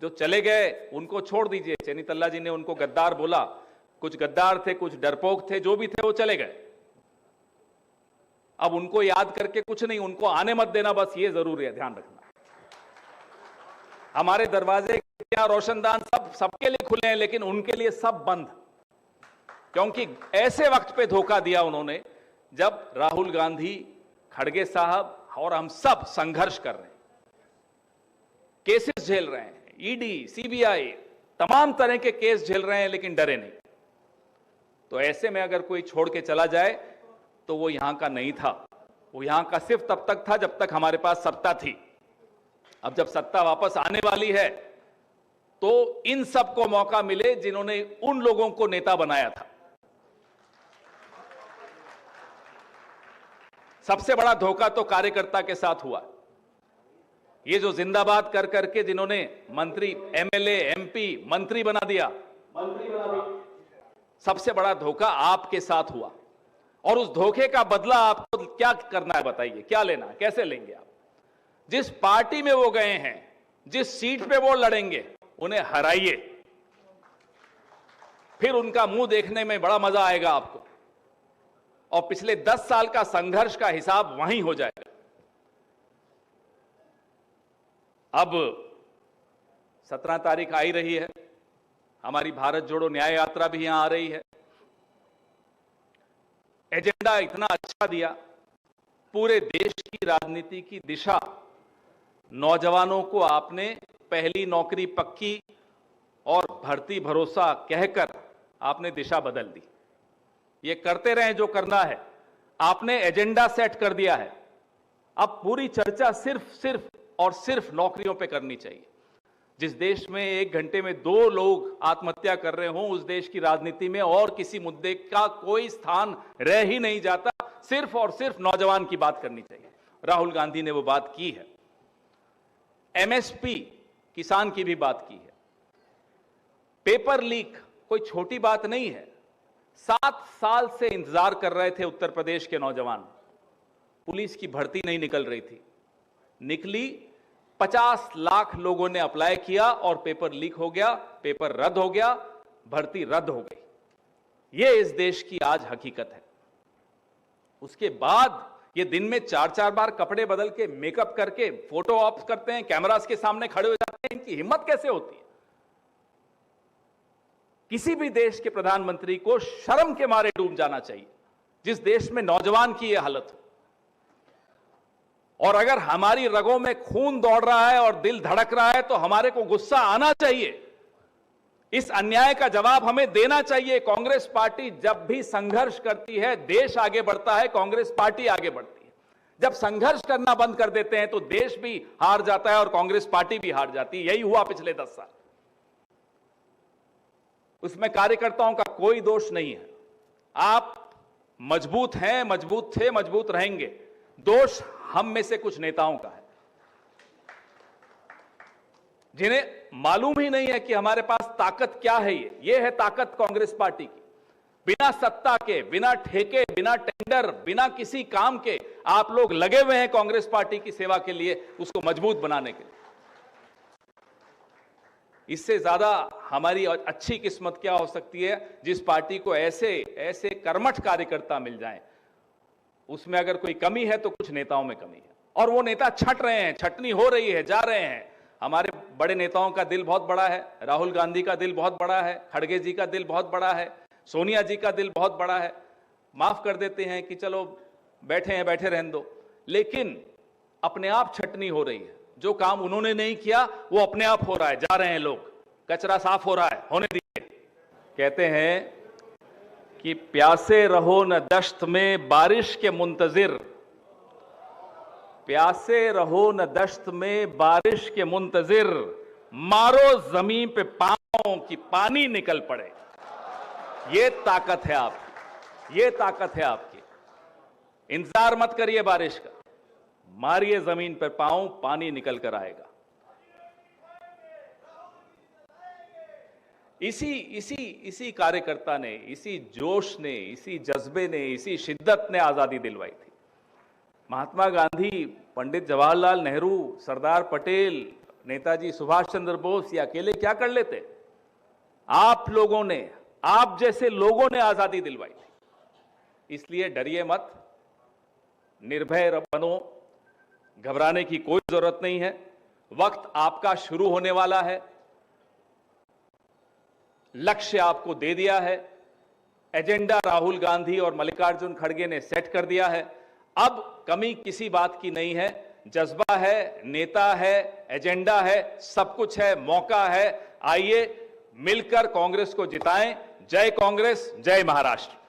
जो चले गए उनको छोड़ दीजिए। चेन्नीतल्ला जी ने उनको गद्दार बोला, कुछ गद्दार थे, कुछ डरपोक थे, जो भी थे वो चले गए। अब उनको याद करके कुछ नहीं, उनको आने मत देना, बस ये जरूरी है, ध्यान रखना। हमारे दरवाजे क्या रोशनदान सबके लिए खुले हैं, लेकिन उनके लिए सब बंद, क्योंकि ऐसे वक्त पे धोखा दिया उन्होंने जब राहुल गांधी, खड़गे साहब और हम सब संघर्ष कर रहे हैं, केसेस झेल रहे हैं, ईडी, सीबीआई, तमाम तरह के केस झेल रहे हैं, लेकिन डरे नहीं। तो ऐसे में अगर कोई छोड़ के चला जाए तो वो यहां का नहीं था, वो यहां का सिर्फ तब तक था जब तक हमारे पास सत्ता थी। अब जब सत्ता वापस आने वाली है तो इन सबको मौका मिले जिन्होंने उन लोगों को नेता बनाया था। सबसे बड़ा धोखा तो कार्यकर्ता के साथ हुआ। ये जो जिंदाबाद कर करके जिन्होंने मंत्री, एमएलए, एमपी, मंत्री बना दिया, सबसे बड़ा धोखा आपके साथ हुआ। और उस धोखे का बदला आपको क्या करना है बताइए, क्या लेना है, कैसे लेंगे आप? जिस पार्टी में वो गए हैं, जिस सीट पे वो लड़ेंगे, उन्हें हराइए, फिर उनका मुंह देखने में बड़ा मजा आएगा आपको, और पिछले 10 साल का संघर्ष का हिसाब वहीं हो जाएगा। अब 17 तारीख आ ही रही है, हमारी भारत जोड़ो न्याय यात्रा भी यहां आ रही है। एजेंडा इतना अच्छा दिया, पूरे देश की राजनीति की दिशा, नौजवानों को आपने पहली नौकरी पक्की और भर्ती भरोसा कहकर आपने दिशा बदल दी। ये करते रहें जो करना है, आपने एजेंडा सेट कर दिया है। अब पूरी चर्चा सिर्फ और सिर्फ नौकरियों पे करनी चाहिए। जिस देश में 1 घंटे में 2 लोग आत्महत्या कर रहे हों, उस देश की राजनीति में और किसी मुद्दे का कोई स्थान रह ही नहीं जाता, सिर्फ और सिर्फ नौजवान की बात करनी चाहिए। राहुल गांधी ने वो बात की है। एमएसपी, किसान की भी बात की है। पेपर लीक कोई छोटी बात नहीं है। 7 साल से इंतजार कर रहे थे उत्तर प्रदेश के नौजवान, पुलिस की भर्ती नहीं निकल रही थी, निकली। 50 लाख लोगों ने अप्लाई किया और पेपर लीक हो गया, पेपर रद्द हो गया, भर्ती रद्द हो गई। यह इस देश की आज हकीकत है। उसके बाद ये दिन में 4-4 बार कपड़े बदल के, मेकअप करके फोटो ऑफ करते हैं, कैमरास के सामने खड़े हो जाते हैं। इनकी हिम्मत कैसे होती है? किसी भी देश के प्रधानमंत्री को शर्म के मारे डूब जाना चाहिए, जिस देश में नौजवान की यह हालत हो। और अगर हमारी रगों में खून दौड़ रहा है और दिल धड़क रहा है तो हमारे को गुस्सा आना चाहिए। इस अन्याय का जवाब हमें देना चाहिए। कांग्रेस पार्टी जब भी संघर्ष करती है, देश आगे बढ़ता है, कांग्रेस पार्टी आगे बढ़ती है। जब संघर्ष करना बंद कर देते हैं तो देश भी हार जाता है और कांग्रेस पार्टी भी हार जाती है। यही हुआ पिछले 10 साल। उसमें कार्यकर्ताओं का कोई दोष नहीं है। आप मजबूत हैं, मजबूत थे, मजबूत रहेंगे। दोष हम में से कुछ नेताओं का है, जिन्हें मालूम ही नहीं है कि हमारे पास ताकत क्या है। ये है ताकत कांग्रेस पार्टी की। बिना सत्ता के, बिना ठेके, बिना टेंडर, बिना किसी काम के आप लोग लगे हुए हैं कांग्रेस पार्टी की सेवा के लिए, उसको मजबूत बनाने के लिए। इससे ज्यादा हमारी अच्छी किस्मत क्या हो सकती है, जिस पार्टी को ऐसे कर्मठ कार्यकर्ता मिल जाएं। उसमें अगर कोई कमी है तो कुछ नेताओं में कमी है, और वो नेता छट रहे हैं, छटनी हो रही है, जा रहे हैं। हमारे बड़े नेताओं का दिल बहुत बड़ा है। राहुल गांधी का दिल बहुत बड़ा है, खड़गे जी का दिल बहुत बड़ा है, सोनिया जी का दिल बहुत बड़ा है। माफ कर देते हैं कि चलो बैठे हैं, बैठे रहने दो, लेकिन अपने आप छटनी हो रही है। जो काम उन्होंने नहीं किया वो अपने आप हो रहा है, जा रहे हैं लोग, कचरा साफ हो रहा है, होने दीजिए। कहते हैं कि प्यासे रहो न दश्त में बारिश के मुंतजिर, प्यासे रहो न दश्त में बारिश के मुंतजिर, मारो जमीन पे पांव कि पानी निकल पड़े। ये ताकत है आपकी, ये ताकत है आपकी। इंतजार मत करिए बारिश का, मारिए जमीन पर पांव, पानी निकल कर आएगा। इसी कार्यकर्ता ने, इसी जोश ने, इसी जज्बे ने, इसी शिद्दत ने आजादी दिलवाई थी। महात्मा गांधी, पंडित जवाहरलाल नेहरू, सरदार पटेल, नेताजी सुभाष चंद्र बोस ये अकेले क्या कर लेते? आप लोगों ने, आप जैसे लोगों ने आजादी दिलवाई थी। इसलिए डरिए मत, निर्भय बनो, घबराने की कोई जरूरत नहीं है। वक्त आपका शुरू होने वाला है। लक्ष्य आपको दे दिया है, एजेंडा राहुल गांधी और मल्लिकार्जुन खड़गे ने सेट कर दिया है। अब कमी किसी बात की नहीं है। जज्बा है, नेता है, एजेंडा है, सब कुछ है, मौका है। आइए मिलकर कांग्रेस को जिताएं। जय कांग्रेस, जय महाराष्ट्र।